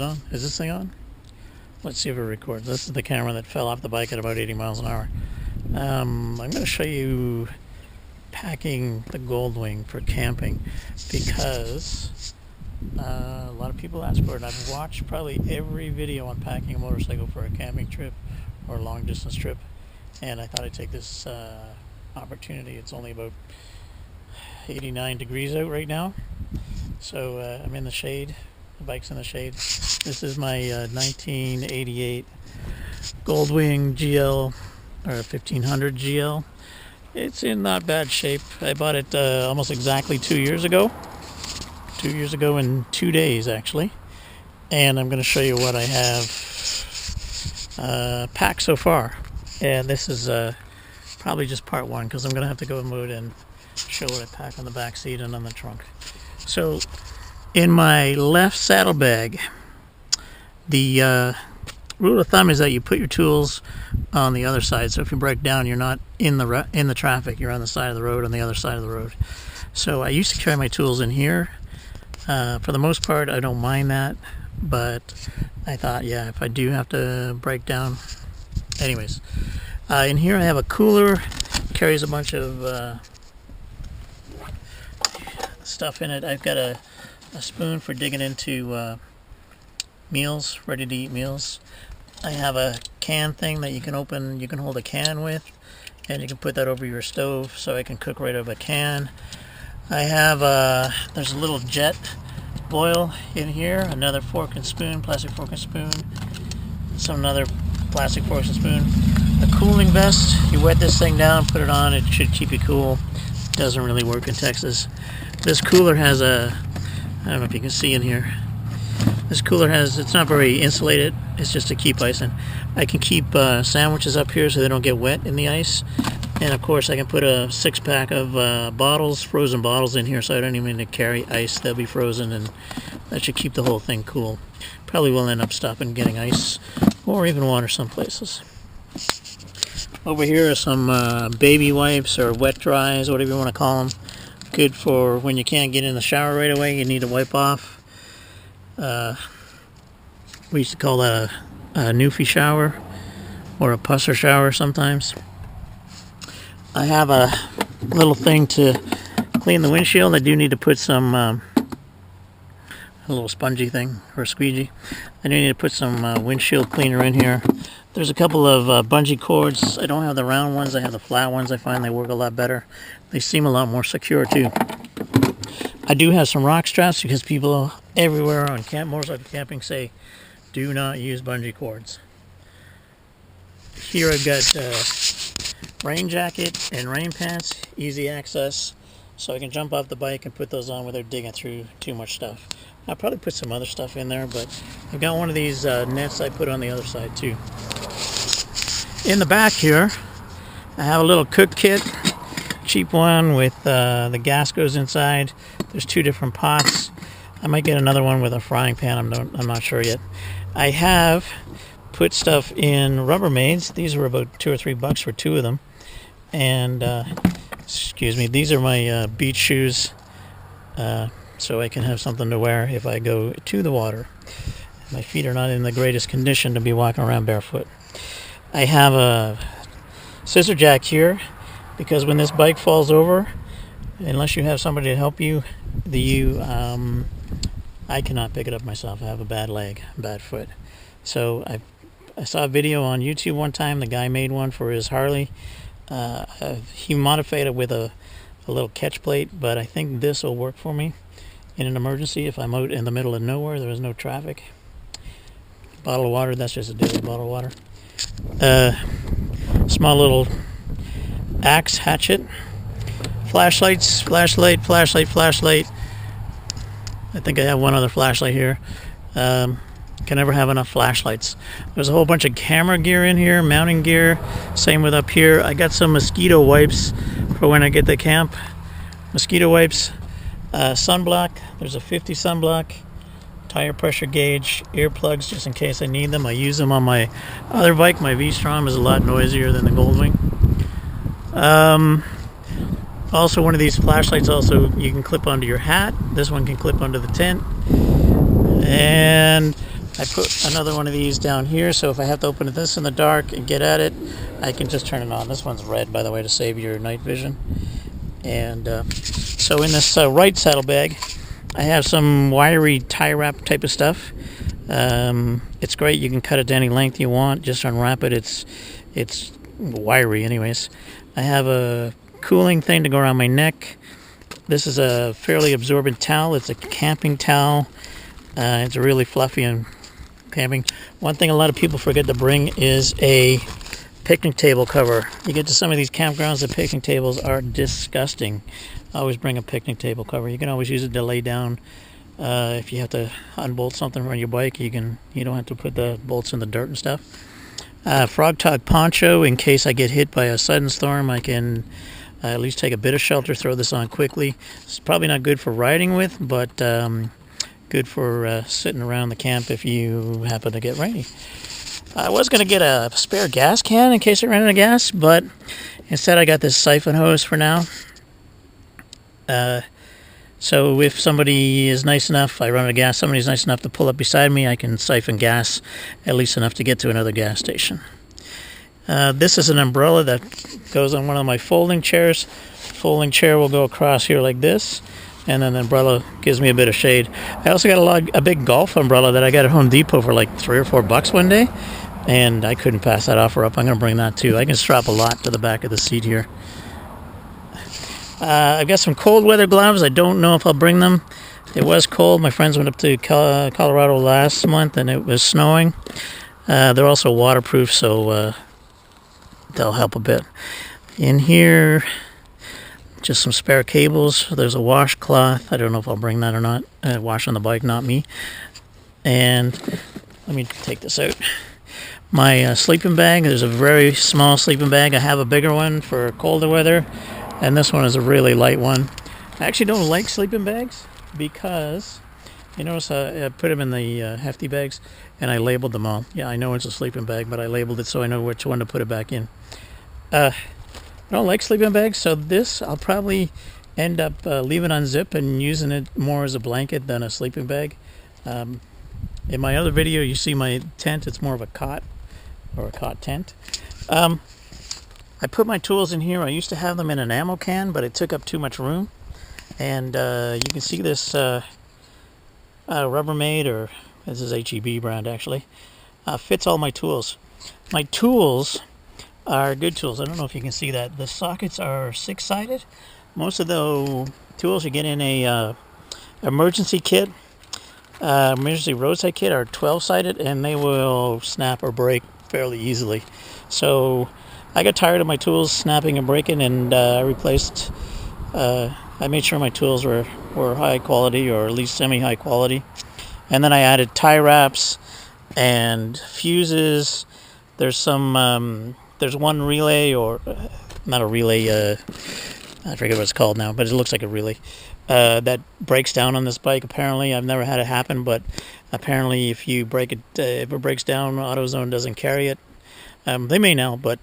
on? Is this thing on? Let's see if it records. This is the camera that fell off the bike at about 80 miles an hour. I'm going to show you packing the Goldwing for camping because a lot of people ask for it. I've watched probably every video on packing a motorcycle for a camping trip or a long distance trip, and I thought I'd take this opportunity. It's only about 89 degrees out right now, so I'm in the shade. The bike's in the shade. This is my 1988 Goldwing GL, or 1500 GL. It's in not bad shape. I bought it almost exactly 2 years ago. 2 years ago in 2 days, actually. And I'm going to show you what I have packed so far. And this is probably just part one, because I'm going to have to go mode and show what I pack on the back seat and on the trunk. So in my left saddlebag, the rule of thumb is that you put your tools on the other side. So if you break down, you're not in the traffic. You're on the side of the road, on the other side of the road. So I used to carry my tools in here. For the most part, I don't mind that. But I thought, yeah, if I do have to break down. Anyways, in here I have a cooler. Carries a bunch of stuff in it. I've got a spoon for digging into meals, ready to eat meals. I have a can thing that you can open, you can hold a can with, and you can put that over your stove so I can cook right out of a can. I have there's a little jet boil in here, another fork and spoon, plastic fork and spoon, some other plastic fork and spoon, a cooling vest. You wet this thing down, put it on, it should keep you cool. Doesn't really work in Texas. This cooler has a, I don't know if you can see in here. This cooler has, it's not very insulated. It's just to keep ice in. I can keep sandwiches up here so they don't get wet in the ice. And of course I can put a 6-pack of bottles, frozen bottles in here, so I don't even need to carry ice. They'll be frozen, and that should keep the whole thing cool. Probably will end up stopping getting ice or even water some places. Over here are some baby wipes or wet dries, whatever you want to call them. Good for when you can't get in the shower right away, you need to wipe off. We used to call that a newfie shower or a pusser shower sometimes. I have a little thing to clean the windshield. I do need to put some a little spongy thing or a squeegee. I do need to put some windshield cleaner in here. There's a couple of bungee cords. I don't have the round ones. I have the flat ones. I find they work a lot better. They seem a lot more secure too. I do have some rock straps because people everywhere on motorcycle camping say do not use bungee cords. Here I've got rain jacket and rain pants, easy access, so I can jump off the bike and put those on without digging through too much stuff. I'll probably put some other stuff in there, but I've got one of these nets I put on the other side too. In the back here, I have a little cook kit, cheap one with the gas goes inside. There's 2 different pots. I might get another one with a frying pan. I'm not sure yet. I have put stuff in Rubbermaids. These were about $2 or $3 for 2 of them. And excuse me, these are my beach shoes, so I can have something to wear if I go to the water. My feet are not in the greatest condition to be walking around barefoot. I have a scissor jack here because when this bike falls over, unless you have somebody to help you, I cannot pick it up myself. I have a bad leg, bad foot. So I saw a video on YouTube one time. The guy made one for his Harley. He modified it with a little catch plate, but I think this will work for me in an emergency if I'm out in the middle of nowhere. There is no traffic. Bottle of water. That's just a daily bottle of water. Small little axe, hatchet. Flashlight. I think I have one other flashlight here. Can never have enough flashlights. There's a whole bunch of camera gear in here, mounting gear. Same with up here. I got some mosquito wipes for when I get to camp. Mosquito wipes, sunblock. There's a 50 sunblock, tire pressure gauge, earplugs just in case I need them. I use them on my other bike. My V-Strom is a lot noisier than the Goldwing. Also, one of these flashlights also you can clip onto your hat. This one can clip onto the tent. And I put another one of these down here, so if I have to open this in the dark and get at it, I can just turn it on. This one's red, by the way, to save your night vision. And so in this right saddlebag, I have some wiry tie wrap type of stuff. It's great. You can cut it to any length you want. Just unwrap it. It's wiry, anyways. I have a cooling thing to go around my neck. This is a fairly absorbent towel. It's a camping towel. It's really fluffy and camping. One thing a lot of people forget to bring is a picnic table cover. You get to some of these campgrounds, the picnic tables are disgusting. Always bring a picnic table cover. You can always use it to lay down. If you have to unbolt something from your bike, you don't have to put the bolts in the dirt and stuff. Frog Talk poncho, in case I get hit by a sudden storm, I can at least take a bit of shelter, throw this on quickly. It's probably not good for riding with, but good for sitting around the camp if you happen to get rainy. I was going to get a spare gas can in case I ran out of gas, but instead I got this siphon hose for now. So if somebody is nice enough, I run out of gas, somebody's nice enough to pull up beside me, I can siphon gas at least enough to get to another gas station. This is an umbrella that goes on one of my folding chairs. Folding chair will go across here like this, and then the umbrella gives me a bit of shade. I also got a big golf umbrella that I got at Home Depot for like $3 or $4 one day, and I couldn't pass that offer up. I'm going to bring that too. I can strap a lot to the back of the seat here. I've got some cold weather gloves. I don't know if I'll bring them. It was cold. My friends went up to Colorado last month, and it was snowing. They're also waterproof, so they'll help a bit. In here, just some spare cables. There's a washcloth. I don't know if I'll bring that or not. Wash on the bike, not me. And let me take this out. My sleeping bag. There's a very small sleeping bag. I have a bigger one for colder weather, and this one is a really light one. I actually don't like sleeping bags because you notice I put them in the hefty bags, and I labeled them all. Yeah, I know it's a sleeping bag, but I labeled it so I know which one to put it back in. I don't like sleeping bags, so this I'll probably end up leaving unzipped and using it more as a blanket than a sleeping bag. In my other video, you see my tent. It's more of a cot, or a cot tent. I put my tools in here. I used to have them in an ammo can, but it took up too much room. And you can see this Rubbermaid, or this is HEB brand actually, fits all my tools. My tools are good tools. I don't know if you can see that. The sockets are 6-sided. Most of the tools you get in a emergency kit, emergency roadside kit, are 12-sided, and they will snap or break fairly easily. So I got tired of my tools snapping and breaking, and I replaced. I made sure my tools were high quality, or at least semi-high quality, and then I added tie wraps and fuses. There's some. There's one relay, or not a relay. I forget what it's called now, but it looks like a relay that breaks down on this bike. Apparently, I've never had it happen, but apparently, if you break it, if it breaks down, AutoZone doesn't carry it. They may now, but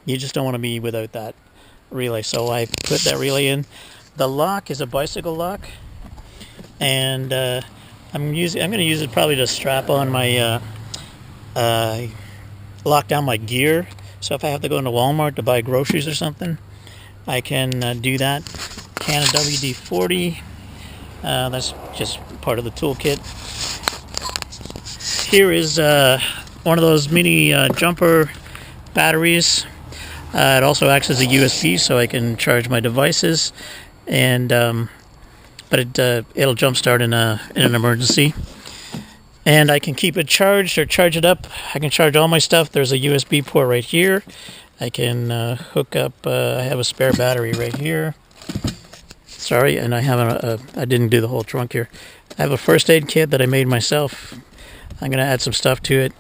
you just don't want to be without that relay. So I put that relay in. The lock is a bicycle lock, and I'm going to use it probably to strap on my lock down my gear. So if I have to go into Walmart to buy groceries or something, I can do that. Can of WD-40. That's just part of the toolkit. Here is one of those mini jumper batteries. It also acts as a USB, so I can charge my devices, and but it'll jump start in an emergency. And I can keep it charged or charge it up. I can charge all my stuff. There's a USB port right here. I can hook up. I have a spare battery right here. Sorry, and I have I didn't do the whole trunk here. I have a first aid kit that I made myself. I'm going to add some stuff to it.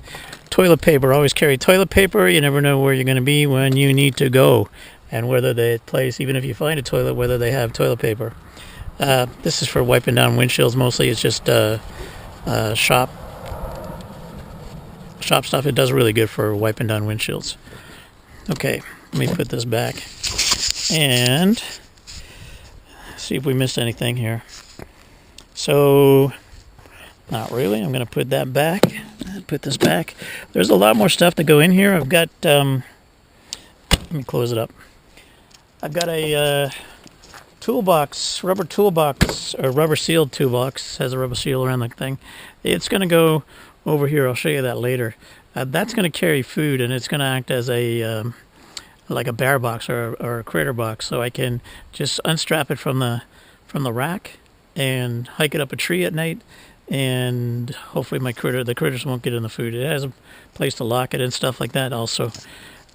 Toilet paper. Always carry toilet paper. You never know where you're going to be when you need to go, and whether the place, even if you find a toilet, whether they have toilet paper. This is for wiping down windshields mostly. It's just shop stuff. It does really good for wiping down windshields. Okay, let me put this back and see if we missed anything here. So, not really. I'm going to put that back. Put this back. There's a lot more stuff to go in here. I've got, let me close it up. I've got a toolbox, rubber toolbox, or rubber sealed toolbox. Has a rubber seal around the thing. It's going to go over here. I'll show you that later. That's going to carry food, and it's going to act as a like a bear box or a critter box, so I can just unstrap it from the rack and hike it up a tree at night, and hopefully the critters won't get in the food. It has a place to lock it and stuff like that also.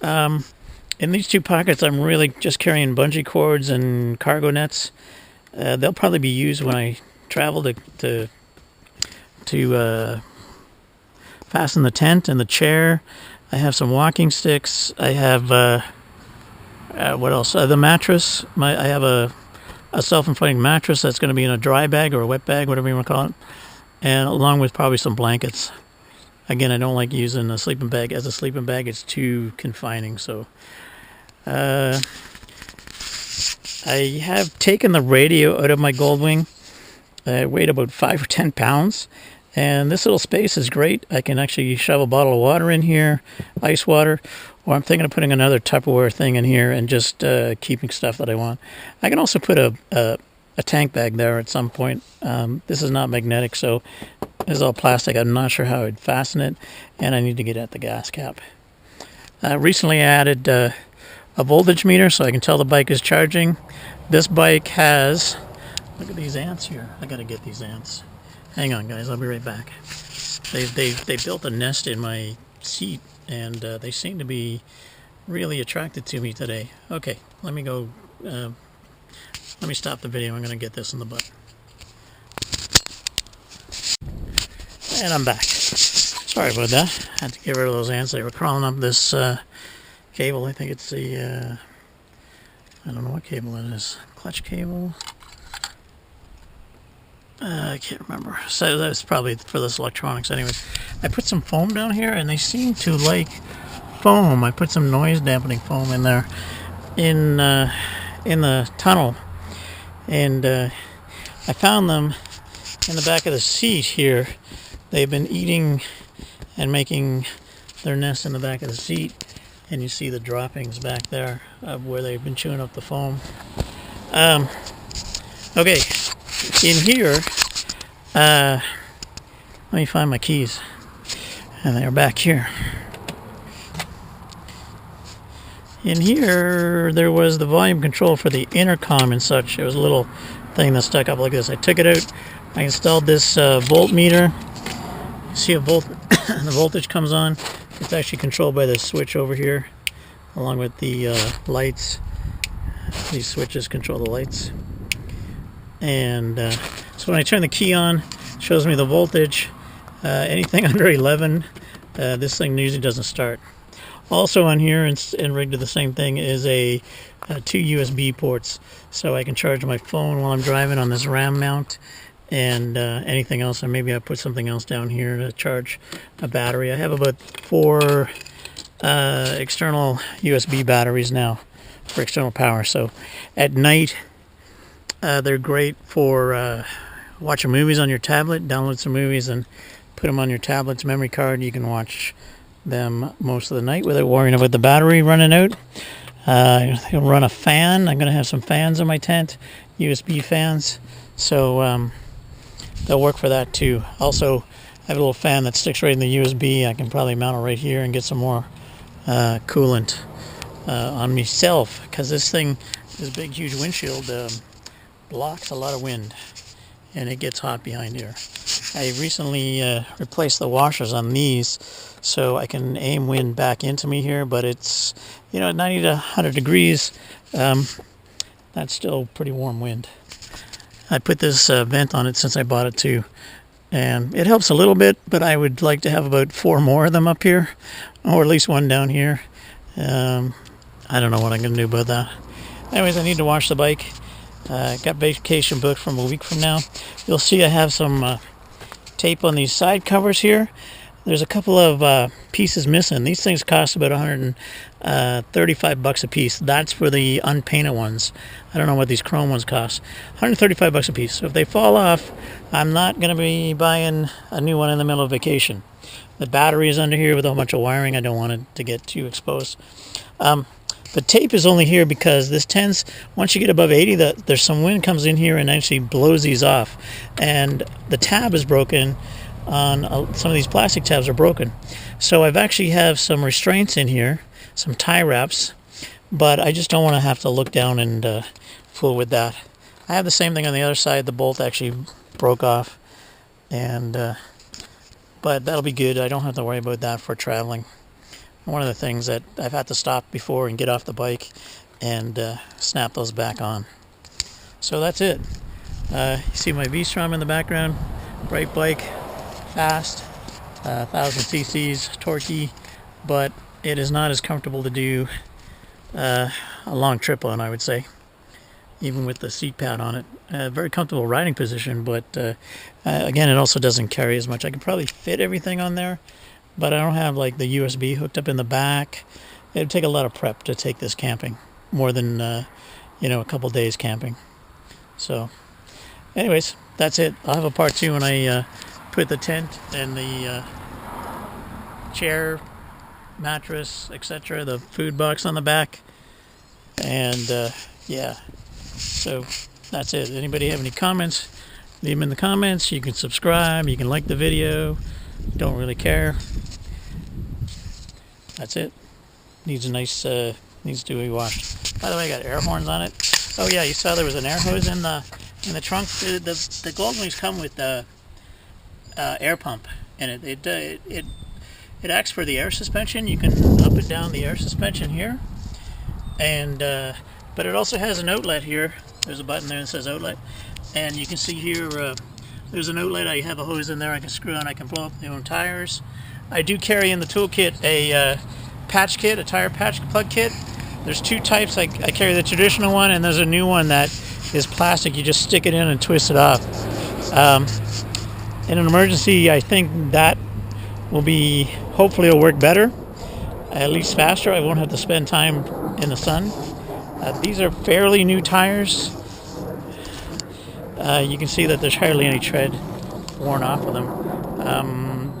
In these two pockets, I'm really just carrying bungee cords and cargo nets. They'll probably be used when I travel to fasten the tent and the chair. I have some walking sticks. I have what else? The mattress. I have a self-inflating mattress that's going to be in a dry bag or a wet bag, whatever you want to call it, and along with probably some blankets. Again, I don't like using a sleeping bag as a sleeping bag. It's too confining. So I have taken the radio out of my Goldwing. It weighed about 5 or 10 pounds. And this little space is great. I can actually shove a bottle of water in here, ice water, or I'm thinking of putting another Tupperware thing in here and just keeping stuff that I want. I can also put a tank bag there at some point. This is not magnetic, so it's all plastic. I'm not sure how I'd fasten it, and I need to get at the gas cap. Recently I added a voltage meter so I can tell the bike is charging. This bike has, look at these ants here. I gotta get these ants. Hang on, guys. I'll be right back. They built a nest in my seat, and they seem to be really attracted to me today. Okay, let me go. Let me stop the video. I'm going to get this in the butt. And I'm back. Sorry about that. I had to get rid of those ants. They were crawling up this cable. I think it's the, I don't know what cable it is. Clutch cable. I can't remember. So that's probably for this electronics anyways. I put some foam down here, and they seem to like foam. I put some noise dampening foam in there in the tunnel, and I found them in the back of the seat here. They've been eating and making their nest in the back of the seat, and you see the droppings back there of where they've been chewing up the foam. Okay. In here, let me find my keys, and they're back here. In here, there was the volume control for the intercom and such. It was a little thing that stuck up like this. I took it out. I installed this voltmeter. You see a the voltage comes on. It's actually controlled by this switch over here, along with the lights. These switches control the lights. And so when I turn the key on, it shows me the voltage. Anything under 11, this thing usually doesn't start. Also on here, and rigged to the same thing, is a 2 USB ports, so I can charge my phone while I'm driving on this RAM mount, and anything else. And maybe I put something else down here to charge a battery. I have about 4 external USB batteries now for external power. So at night, they're great for watching movies on your tablet. Download some movies and put them on your tablet's memory card. You can watch them most of the night without worrying about the battery running out. You'll run a fan. I'm going to have some fans in my tent, USB fans, so they'll work for that too. Also, I have a little fan that sticks right in the USB. I can probably mount it right here and get some more coolant on myself, because this big huge windshield blocks a lot of wind, and it gets hot behind here. I recently replaced the washers on these so I can aim wind back into me here, but it's, at 90 to 100 degrees, that's still pretty warm wind. I put this vent on it since I bought it too, and it helps a little bit, but I would like to have about 4 more of them up here, or at least one down here. I don't know what I'm going to do about that. Anyways, I need to wash the bike. Got vacation booked from a week from now. You'll see I have some tape on these side covers here. there's a couple of pieces missing. These things cost about $135 a piece. That's for the unpainted ones. I don't know what these chrome ones cost. $135 a piece. So if they fall off, I'm not going to be buying a new one in the middle of vacation. The battery is under here with a whole bunch of wiring. I don't want it to get too exposed. The tape is only here because this tends, once you get above 80, there's some wind comes in here and actually blows these off. And the tab is broken on some of these plastic tabs are broken. So I've actually have some restraints in here, some tie wraps, but I just don't want to have to look down and fool with that. I have the same thing on the other side. The bolt actually broke off, and but that'll be good. I don't have to worry about that for traveling. One of the things that I've had to stop before and get off the bike and snap those back on. So that's it. You see my V-Strom in the background. Great bike, fast, 1,000 cc's, torquey, but it is not as comfortable to do a long trip on, I would say, even with the seat pad on it. Very comfortable riding position, but again, it also doesn't carry as much. I could probably fit everything on there, but I don't have like the USB hooked up in the back. It would take a lot of prep to take this camping, more than a couple days camping. So anyways, that's it. I'll have a part 2 when I put the tent and the chair, mattress, etc., the food box on the back, and yeah, so that's it. Anybody have any comments, leave them in the comments. You can subscribe, you can like the video. Don't really care. That's it. Needs a nice needs to be washed. By the way, I got air horns on it. Oh yeah, you saw there was an air hose in the trunk. The Goldwings come with the air pump, and it acts for the air suspension. You can up and down the air suspension here, and but it also has an outlet here. There's a button there that says outlet, and you can see here there's an outlet. I have a hose in there I can screw on. I can blow up my own tires. I do carry in the toolkit a patch kit, a tire patch plug kit. There's two types. I carry the traditional one, and there's a new one that is plastic. You just stick it in and twist it off. In an emergency, I think that will be, hopefully it'll work better, at least faster. I won't have to spend time in the sun. These are fairly new tires. You can see that there's hardly any tread worn off of them.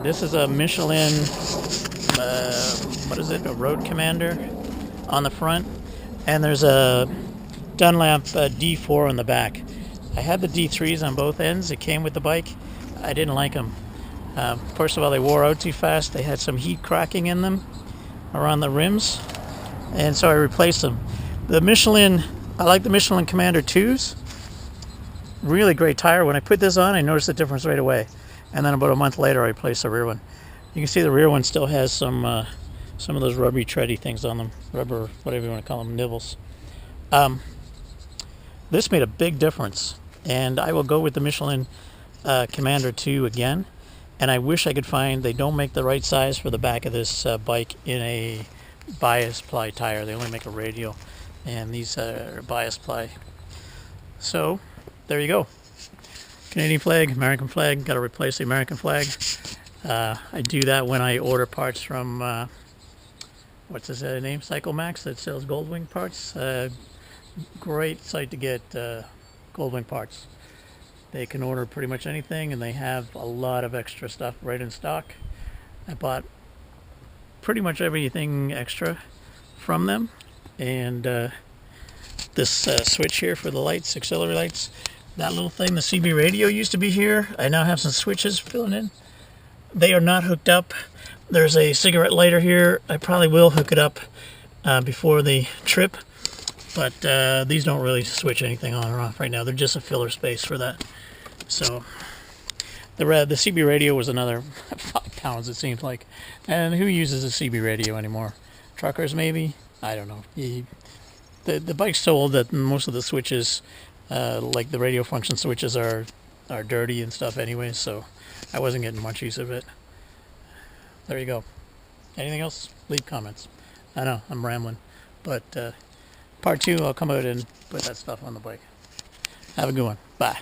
This is a Michelin, what is it, a Road Commander on the front, and there's a Dunlop D4 on the back. I had the D3s on both ends. It came with the bike. I didn't like them. First of all, they wore out too fast. They had some heat cracking in them around the rims, and so I replaced them. The Michelin, I like the Michelin Commander 2s. Really great tire. When I put this on, I noticed the difference right away. And then about a month later, I replaced the rear one. You can see the rear one still has some of those rubbery, tready things on them. Rubber, whatever you want to call them, nibbles. This made a big difference. And I will go with the Michelin Commander 2 again. And I wish I could find, they don't make the right size for the back of this bike in a bias ply tire. They only make a radial. And these are bias ply. So, there you go. Canadian flag, American flag. Got to replace the American flag. I do that when I order parts from, what's his name? Cycle Max that sells Goldwing parts. Great site to get Goldwing parts. They can order pretty much anything, and they have a lot of extra stuff right in stock. I bought pretty much everything extra from them. And this switch here for the lights, auxiliary lights. That little thing, the CB radio used to be here. I now have some switches filling in. They are not hooked up. There's a cigarette lighter here. I probably will hook it up before the trip. But these don't really switch anything on or off right now. They're just a filler space for that. So the CB radio was another £5, it seems like. And who uses a CB radio anymore? Truckers maybe? I don't know. The bike's so old that most of the switches, like the radio function switches, are dirty and stuff anyway, so I wasn't getting much use of it. There you go. Anything else? Leave comments. I know, I'm rambling. But part 2, I'll come out and put that stuff on the bike. Have a good one. Bye.